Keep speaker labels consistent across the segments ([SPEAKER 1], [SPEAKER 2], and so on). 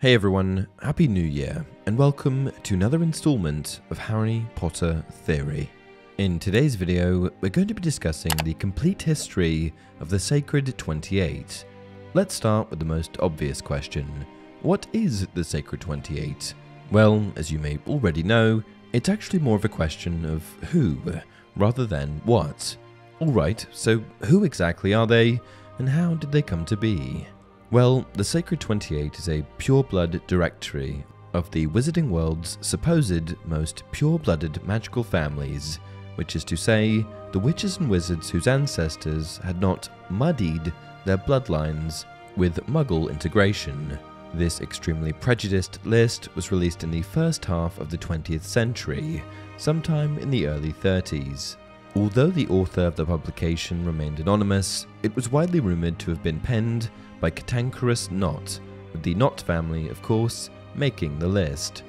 [SPEAKER 1] Hey everyone, Happy New Year, and welcome to another installment of Harry Potter Theory. In today's video, we're going to be discussing the complete history of the Sacred 28. Let's start with the most obvious question. What is the Sacred 28? Well, as you may already know, it's actually more of a question of who, rather than what. Alright, so who exactly are they, and how did they come to be? Well, the Sacred 28 is a pure-blood directory of the wizarding world's supposed most pure-blooded magical families, which is to say, the witches and wizards whose ancestors had not muddied their bloodlines with Muggle integration. This extremely prejudiced list was released in the first half of the 20th century, sometime in the early 30s. Although the author of the publication remained anonymous, it was widely rumoured to have been penned by Cantankerus Nott, with the Nott family, of course, making the list.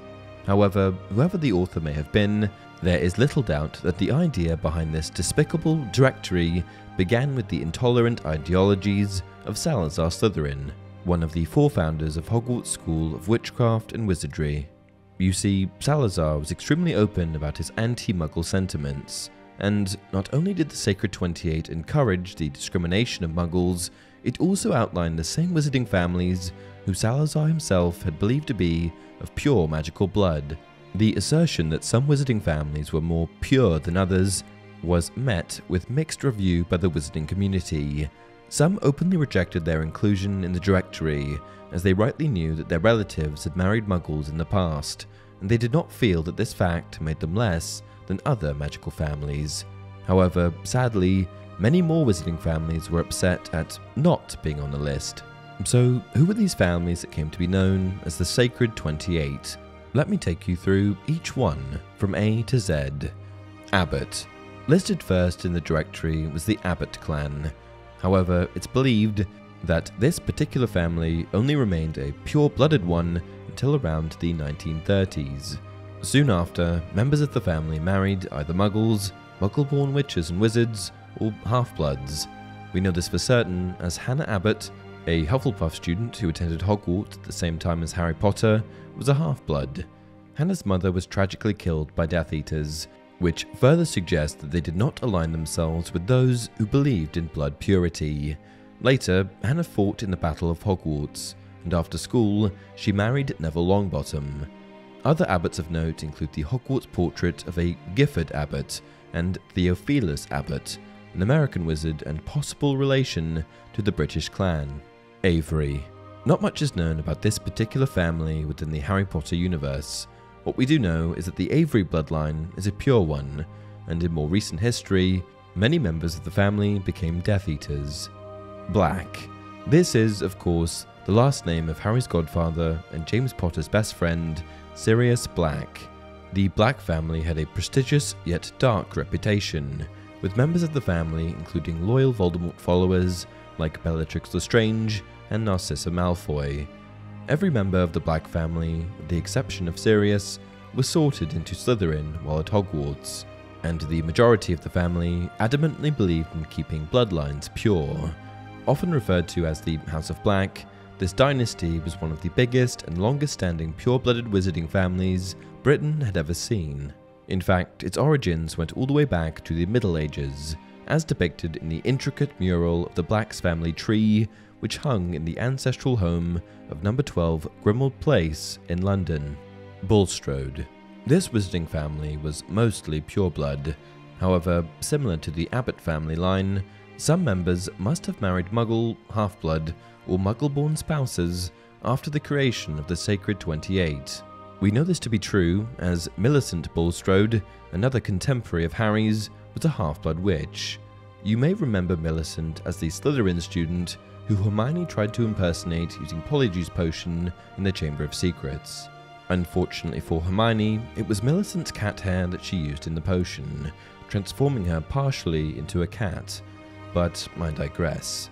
[SPEAKER 1] However, whoever the author may have been, there is little doubt that the idea behind this despicable directory began with the intolerant ideologies of Salazar Slytherin, one of the four founders of Hogwarts School of Witchcraft and Wizardry. You see, Salazar was extremely open about his anti-Muggle sentiments, and not only did the Sacred 28 encourage the discrimination of Muggles, it also outlined the same wizarding families who Salazar himself had believed to be of pure magical blood. The assertion that some wizarding families were more pure than others was met with mixed review by the wizarding community. Some openly rejected their inclusion in the directory, as they rightly knew that their relatives had married Muggles in the past, and they did not feel that this fact made them less than other magical families. However, sadly, many more wizarding families were upset at not being on the list. So, who were these families that came to be known as the Sacred 28? Let me take you through each one from A to Z. Abbott. Listed first in the directory was the Abbott clan. However, it's believed that this particular family only remained a pure-blooded one until around the 1930s. Soon after, members of the family married either Muggles, Muggle-born witches and wizards, or half-bloods. We know this for certain as Hannah Abbott, a Hufflepuff student who attended Hogwarts at the same time as Harry Potter, was a half-blood. Hannah's mother was tragically killed by Death Eaters, which further suggests that they did not align themselves with those who believed in blood purity. Later, Hannah fought in the Battle of Hogwarts, and after school, she married Neville Longbottom. Other Abbots of note include the Hogwarts portrait of a Gifford Abbott and Theophilus Abbott, an American wizard and possible relation to the British clan. Avery. Not much is known about this particular family within the Harry Potter universe. What we do know is that the Avery bloodline is a pure one, and in more recent history, many members of the family became Death Eaters. Black. This is, of course, the last name of Harry's godfather and James Potter's best friend, Sirius Black. The Black family had a prestigious yet dark reputation, with members of the family including loyal Voldemort followers like Bellatrix Lestrange and Narcissa Malfoy. Every member of the Black family, with the exception of Sirius, was sorted into Slytherin while at Hogwarts, and the majority of the family adamantly believed in keeping bloodlines pure. Often referred to as the House of Black, this dynasty was one of the biggest and longest-standing pure-blooded wizarding families Britain had ever seen. In fact, its origins went all the way back to the Middle Ages, as depicted in the intricate mural of the Black's family tree, which hung in the ancestral home of number 12 Grimmauld Place in London. Bulstrode. This wizarding family was mostly pureblood. However, similar to the Abbott family line, some members must have married Muggle, half-blood, or Muggle-born spouses after the creation of the Sacred 28. We know this to be true, as Millicent Bulstrode, another contemporary of Harry's, was a half-blood witch. You may remember Millicent as the Slytherin student who Hermione tried to impersonate using Polyjuice Potion in the Chamber of Secrets. Unfortunately for Hermione, it was Millicent's cat hair that she used in the potion, transforming her partially into a cat. But I digress.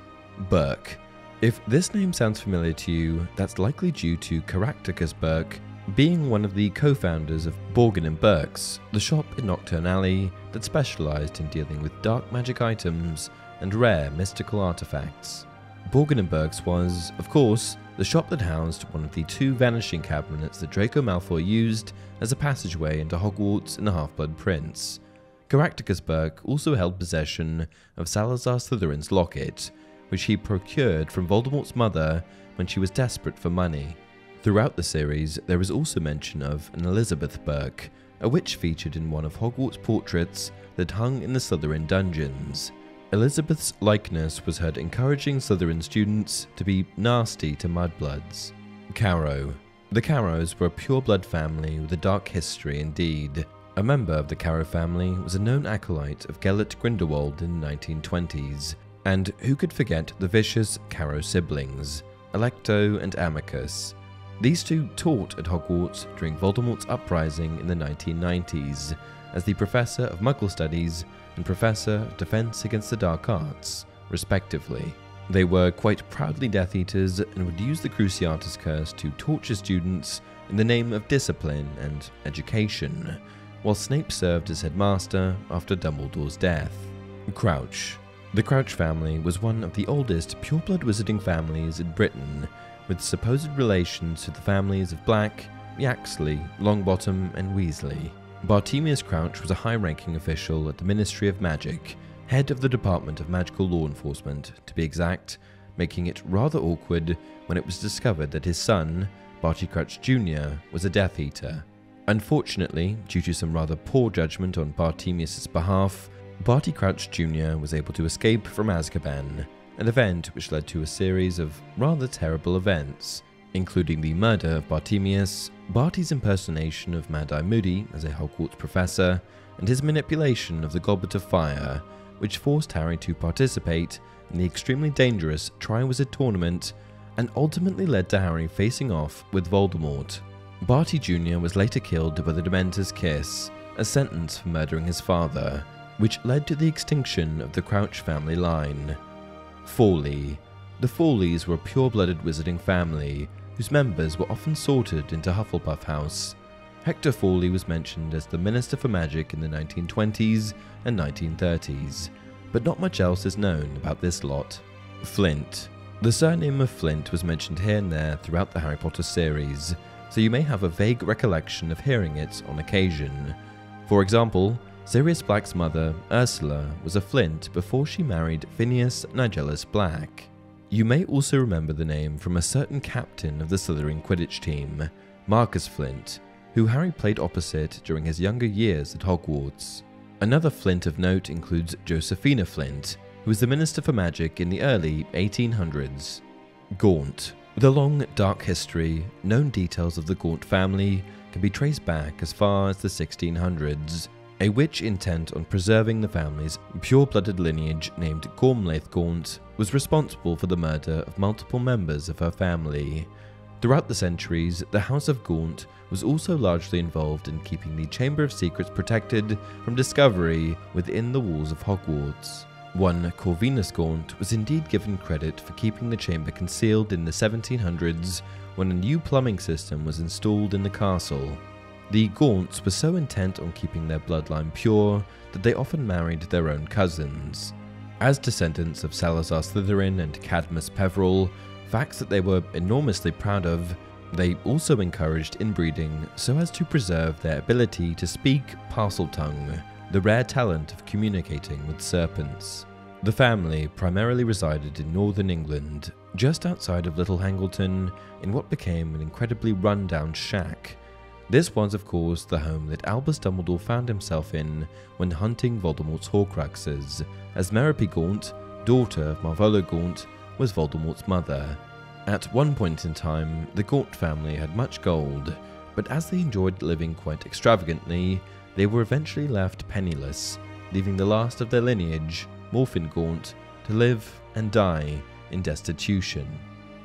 [SPEAKER 1] Burke. If this name sounds familiar to you, that's likely due to Caractacus Burke being one of the co-founders of Borgin & Burke's, the shop in Nocturne Alley that specialised in dealing with dark magic items and rare mystical artefacts. Borgin & Burke's was, of course, the shop that housed one of the 2 vanishing cabinets that Draco Malfoy used as a passageway into Hogwarts in The Half-Blood Prince. Caractacus Burke also held possession of Salazar Slytherin's locket, which he procured from Voldemort's mother when she was desperate for money. Throughout the series, there is also mention of an Elizabeth Burke, a witch featured in one of Hogwarts' portraits that hung in the Slytherin dungeons. Elizabeth's likeness was heard encouraging Slytherin students to be nasty to mudbloods. Carrow. The Carrows were a pure-blood family with a dark history indeed. A member of the Carrow family was a known acolyte of Gellert Grindelwald in the 1920s, and who could forget the vicious Carrow siblings, Alecto and Amicus. These 2 taught at Hogwarts during Voldemort's uprising in the 1990s as the Professor of Muggle Studies and Professor of Defense Against the Dark Arts, respectively. They were quite proudly Death Eaters and would use the Cruciatus Curse to torture students in the name of discipline and education, while Snape served as headmaster after Dumbledore's death. Crouch. The Crouch family was one of the oldest pure-blood wizarding families in Britain, with supposed relations to the families of Black, Yaxley, Longbottom, and Weasley. Bartemius Crouch was a high-ranking official at the Ministry of Magic, head of the Department of Magical Law Enforcement, to be exact, making it rather awkward when it was discovered that his son, Barty Crouch Jr., was a Death Eater. Unfortunately, due to some rather poor judgment on Bartemius's behalf, Barty Crouch Jr. was able to escape from Azkaban, an event which led to a series of rather terrible events, including the murder of Bartemius, Barty's impersonation of Mad-Eye Moody as a Hogwarts professor, and his manipulation of the Goblet of Fire, which forced Harry to participate in the extremely dangerous Triwizard Tournament and ultimately led to Harry facing off with Voldemort. Barty Jr. was later killed by the Dementor's kiss, a sentence for murdering his father, which led to the extinction of the Crouch family line. Fawley. The Fawleys were a pure-blooded wizarding family, whose members were often sorted into Hufflepuff House. Hector Fawley was mentioned as the Minister for Magic in the 1920s and 1930s, but not much else is known about this lot. Flint. The surname of Flint was mentioned here and there throughout the Harry Potter series, so you may have a vague recollection of hearing it on occasion. For example, Sirius Black's mother, Ursula, was a Flint before she married Phineas Nigellus Black. You may also remember the name from a certain captain of the Slytherin Quidditch team, Marcus Flint, who Harry played opposite during his younger years at Hogwarts. Another Flint of note includes Josephina Flint, who was the Minister for Magic in the early 1800s. Gaunt. With a long, dark history, known details of the Gaunt family can be traced back as far as the 1600s. A witch intent on preserving the family's pure-blooded lineage named Gormlaith Gaunt was responsible for the murder of multiple members of her family. Throughout the centuries, the House of Gaunt was also largely involved in keeping the Chamber of Secrets protected from discovery within the walls of Hogwarts. One Corvinus Gaunt was indeed given credit for keeping the chamber concealed in the 1700s when a new plumbing system was installed in the castle. The Gaunts were so intent on keeping their bloodline pure that they often married their own cousins. As descendants of Salazar Slytherin and Cadmus Peverell, facts that they were enormously proud of, they also encouraged inbreeding so as to preserve their ability to speak Parseltongue, the rare talent of communicating with serpents. The family primarily resided in northern England, just outside of Little Hangleton, in what became an incredibly run-down shack. This was, of course, the home that Albus Dumbledore found himself in when hunting Voldemort's Horcruxes, as Merope Gaunt, daughter of Marvolo Gaunt, was Voldemort's mother. At one point in time, the Gaunt family had much gold, but as they enjoyed living quite extravagantly, they were eventually left penniless, leaving the last of their lineage, Morfin Gaunt, to live and die in destitution.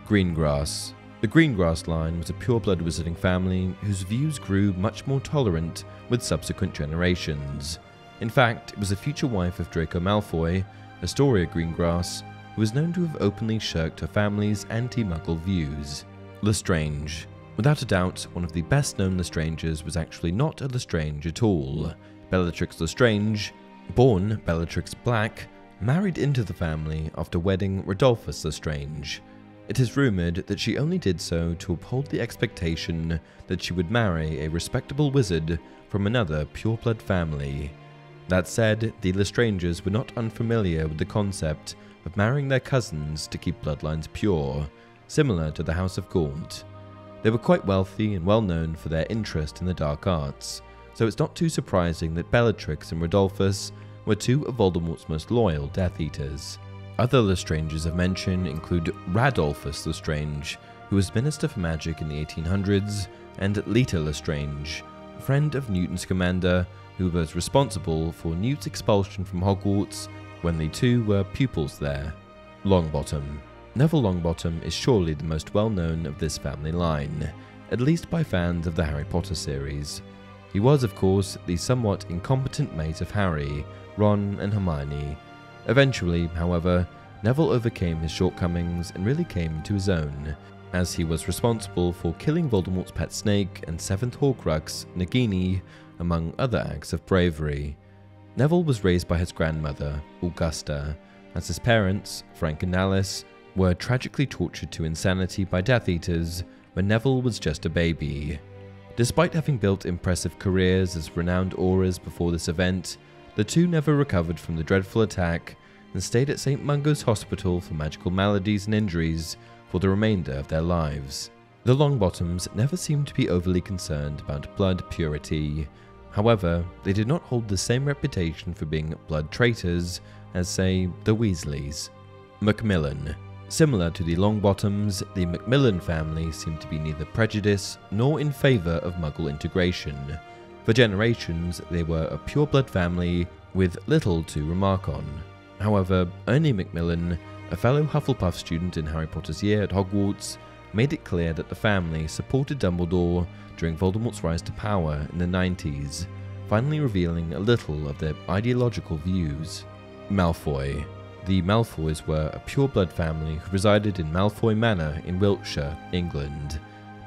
[SPEAKER 1] Greengrass. The Greengrass line was a pure-blood wizarding family whose views grew much more tolerant with subsequent generations. In fact, it was a future wife of Draco Malfoy, Astoria Greengrass, who was known to have openly shirked her family's anti-Muggle views. Lestrange. Without a doubt, one of the best-known Lestranges was actually not a Lestrange at all. Bellatrix Lestrange, born Bellatrix Black, married into the family after wedding Rodolphus Lestrange. It is rumoured that she only did so to uphold the expectation that she would marry a respectable wizard from another pureblood family. That said, the Lestranges were not unfamiliar with the concept of marrying their cousins to keep bloodlines pure, similar to the House of Gaunt. They were quite wealthy and well known for their interest in the dark arts, so it's not too surprising that Bellatrix and Rodolphus were two of Voldemort's most loyal Death Eaters. Other Lestranges of mention include Radolphus Lestrange, who was Minister for Magic in the 1800s, and Leta Lestrange, friend of Newton's commander, who was responsible for Newt's expulsion from Hogwarts when the two were pupils there. Longbottom. Neville Longbottom is surely the most well-known of this family line, at least by fans of the Harry Potter series. He was, of course, the somewhat incompetent mate of Harry, Ron, and Hermione. Eventually, however, Neville overcame his shortcomings and really came into his own, as he was responsible for killing Voldemort's pet snake and seventh Horcrux, Nagini, among other acts of bravery. Neville was raised by his grandmother, Augusta, as his parents, Frank and Alice, were tragically tortured to insanity by Death Eaters when Neville was just a baby. Despite having built impressive careers as renowned Aurors before this event, the two never recovered from the dreadful attack and stayed at St. Mungo's Hospital for magical maladies and injuries for the remainder of their lives. The Longbottoms never seemed to be overly concerned about blood purity. However, they did not hold the same reputation for being blood traitors as, say, the Weasleys. Macmillan. Similar to the Longbottoms, the Macmillan family seemed to be neither prejudiced nor in favour of Muggle integration. For generations, they were a pure-blood family with little to remark on. However, Ernie Macmillan, a fellow Hufflepuff student in Harry Potter's year at Hogwarts, made it clear that the family supported Dumbledore during Voldemort's rise to power in the 90s, finally revealing a little of their ideological views. Malfoy. The Malfoys were a pure-blood family who resided in Malfoy Manor in Wiltshire, England.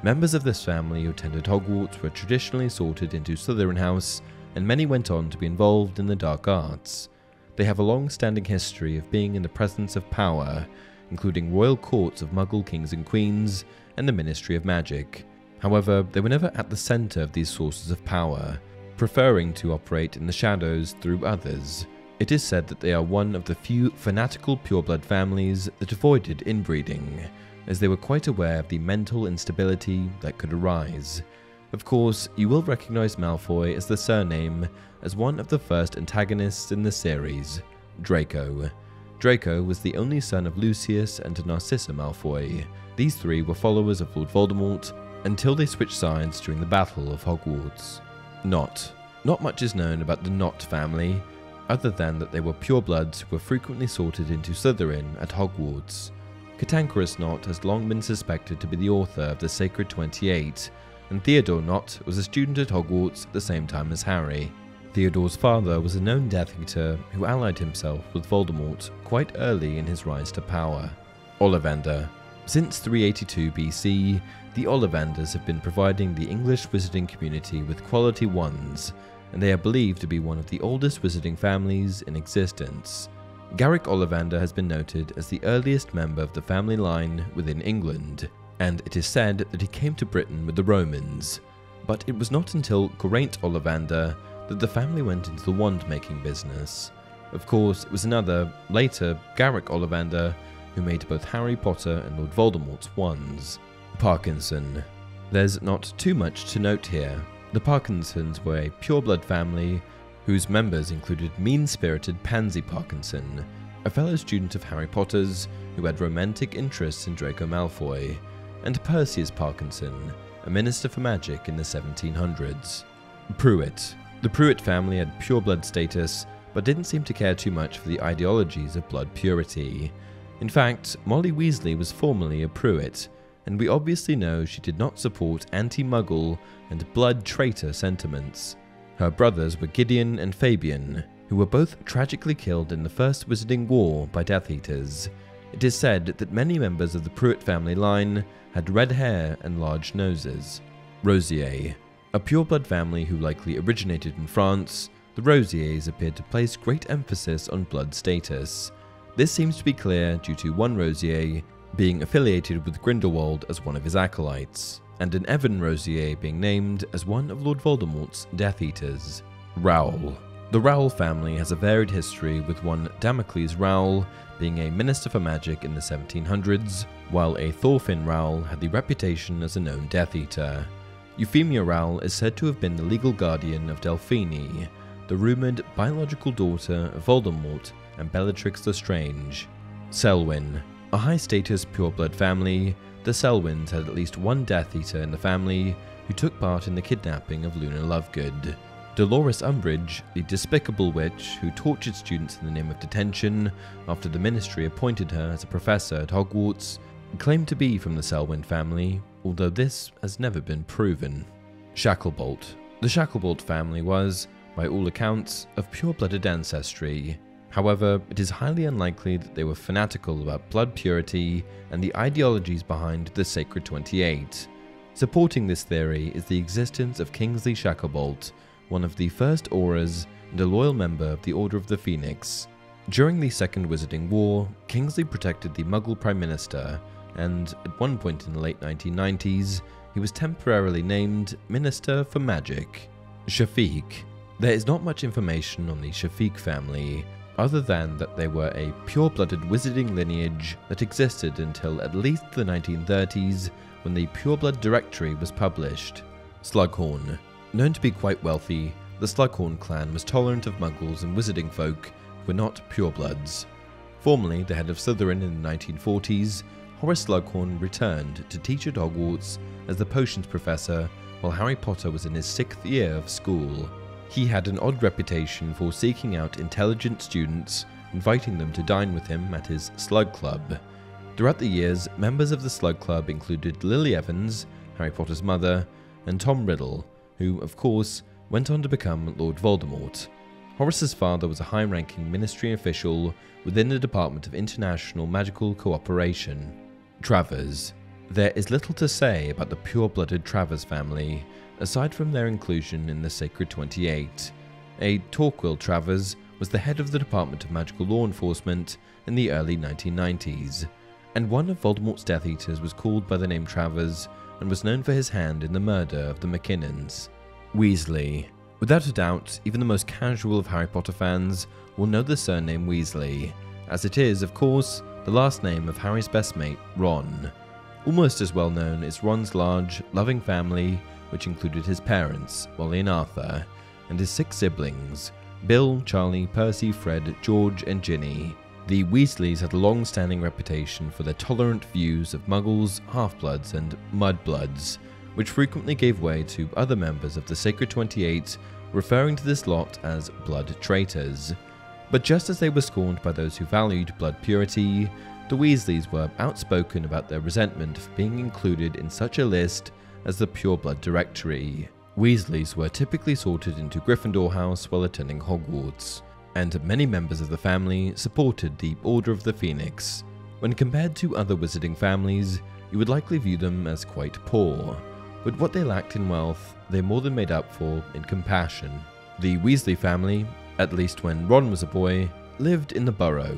[SPEAKER 1] Members of this family who attended Hogwarts were traditionally sorted into Slytherin House, and many went on to be involved in the dark arts. They have a long-standing history of being in the presence of power, including royal courts of Muggle kings and queens, and the Ministry of Magic. However, they were never at the centre of these sources of power, preferring to operate in the shadows through others. It is said that they are one of the few fanatical pureblood families that avoided inbreeding, as they were quite aware of the mental instability that could arise. Of course, you will recognise Malfoy as the surname as one of the first antagonists in the series, Draco. Draco was the only son of Lucius and Narcissa Malfoy. These three were followers of Lord Voldemort until they switched sides during the Battle of Hogwarts. Nott. Not much is known about the Nott family, other than that they were purebloods who were frequently sorted into Slytherin at Hogwarts. Cantankerus Nott has long been suspected to be the author of the Sacred 28, and Theodore Nott was a student at Hogwarts at the same time as Harry. Theodore's father was a known Death Eater who allied himself with Voldemort quite early in his rise to power. Ollivander. Since 382 BC, the Ollivanders have been providing the English wizarding community with quality wands, and they are believed to be one of the oldest wizarding families in existence. Garrick Ollivander has been noted as the earliest member of the family line within England, and it is said that he came to Britain with the Romans. But it was not until Geraint Ollivander that the family went into the wand-making business. Of course, it was another, later Garrick Ollivander, who made both Harry Potter and Lord Voldemort's wands. Parkinson. There's not too much to note here. The Parkinsons were a pure-blood family whose members included mean-spirited Pansy Parkinson, a fellow student of Harry Potter's who had romantic interests in Draco Malfoy, and Perseus Parkinson, a minister for magic in the 1700s. Pruitt. The Pruitt family had pure-blood status, but didn't seem to care too much for the ideologies of blood purity. In fact, Molly Weasley was formerly a Pruitt, and we obviously know she did not support anti-Muggle and blood traitor sentiments. Her brothers were Gideon and Fabian, who were both tragically killed in the First Wizarding War by Death Eaters. It is said that many members of the Pruitt family line had red hair and large noses. Rosier. A pure-blood family who likely originated in France, The Rosiers appeared to place great emphasis on blood status. This seems to be clear due to one Rosier being affiliated with Grindelwald as one of his acolytes, and an Evan Rosier being named as one of Lord Voldemort's Death Eaters. Rowell. The Rowell family has a varied history, with one Damocles Rowell being a minister for magic in the 1700s, while a Thorfinn Rowell had the reputation as a known Death Eater. Euphemia Rowell is said to have been the legal guardian of Delphine, the rumoured biological daughter of Voldemort and Bellatrix Lestrange. Selwyn. A high-status pureblood family, the Selwyns had at least one Death Eater in the family who took part in the kidnapping of Luna Lovegood. Dolores Umbridge, the despicable witch who tortured students in the name of detention after the Ministry appointed her as a professor at Hogwarts, claimed to be from the Selwyn family, although this has never been proven. Shacklebolt. The Shacklebolt family was, by all accounts, of pure-blooded ancestry. However, it is highly unlikely that they were fanatical about blood purity and the ideologies behind the Sacred 28. Supporting this theory is the existence of Kingsley Shacklebolt, one of the first Aurors and a loyal member of the Order of the Phoenix. During the Second Wizarding War, Kingsley protected the Muggle Prime Minister, and at one point in the late 1990s, he was temporarily named Minister for Magic. Shafiq. There is not much information on the Shafiq family, other than that they were a pure-blooded wizarding lineage that existed until at least the 1930s, when the Pureblood Directory was published. Slughorn. Known to be quite wealthy, the Slughorn clan was tolerant of Muggles and wizarding folk who were not purebloods. Formerly the head of Slytherin in the 1940s, Horace Slughorn returned to teach at Hogwarts as the potions professor while Harry Potter was in his 6th year of school. He had an odd reputation for seeking out intelligent students, inviting them to dine with him at his Slug Club. Throughout the years, members of the Slug Club included Lily Evans, Harry Potter's mother, and Tom Riddle, who, of course, went on to become Lord Voldemort. Horace's father was a high-ranking ministry official within the Department of International Magical Cooperation. Travers. There is little to say about the pure-blooded Travers family, aside from their inclusion in the Sacred 28. A Torquil Travers was the head of the Department of Magical Law Enforcement in the early 1990s, and one of Voldemort's Death Eaters was called by the name Travers and was known for his hand in the murder of the McKinnons. Weasley. Without a doubt, even the most casual of Harry Potter fans will know the surname Weasley, as it is, of course, the last name of Harry's best mate, Ron. Almost as well known is Ron's large, loving family, which included his parents, Molly and Arthur, and his 6 siblings, Bill, Charlie, Percy, Fred, George, and Ginny. The Weasleys had a long-standing reputation for their tolerant views of Muggles, Half-Bloods, and Mudbloods, which frequently gave way to other members of the Sacred 28, referring to this lot as blood traitors. But just as they were scorned by those who valued blood purity, the Weasleys were outspoken about their resentment of being included in such a list as the Pureblood Directory. Weasleys were typically sorted into Gryffindor House while attending Hogwarts, and many members of the family supported the Order of the Phoenix. When compared to other wizarding families, you would likely view them as quite poor, but what they lacked in wealth, they more than made up for in compassion. The Weasley family, at least when Ron was a boy, lived in the Burrow,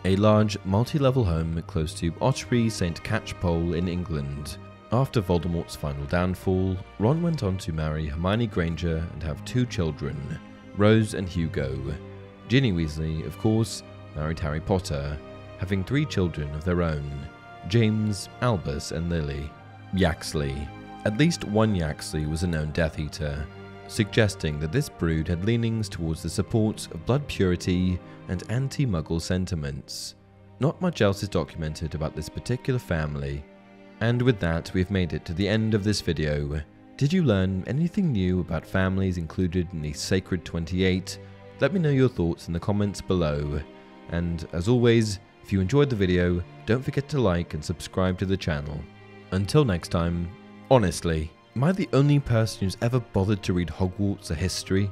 [SPEAKER 1] a large multi-level home close to Ottery St. Catchpole in England. After Voldemort's final downfall, Ron went on to marry Hermione Granger and have 2 children, Rose and Hugo. Ginny Weasley, of course, married Harry Potter, having 3 children of their own, James, Albus, and Lily. Yaxley. At least one Yaxley was a known Death Eater, suggesting that this brood had leanings towards the support of blood purity and anti-Muggle sentiments. Not much else is documented about this particular family. And with that, we've made it to the end of this video. Did you learn anything new about families included in the Sacred 28? Let me know your thoughts in the comments below. And as always, if you enjoyed the video, don't forget to like and subscribe to the channel. Until next time, honestly, am I the only person who's ever bothered to read Hogwarts: A History?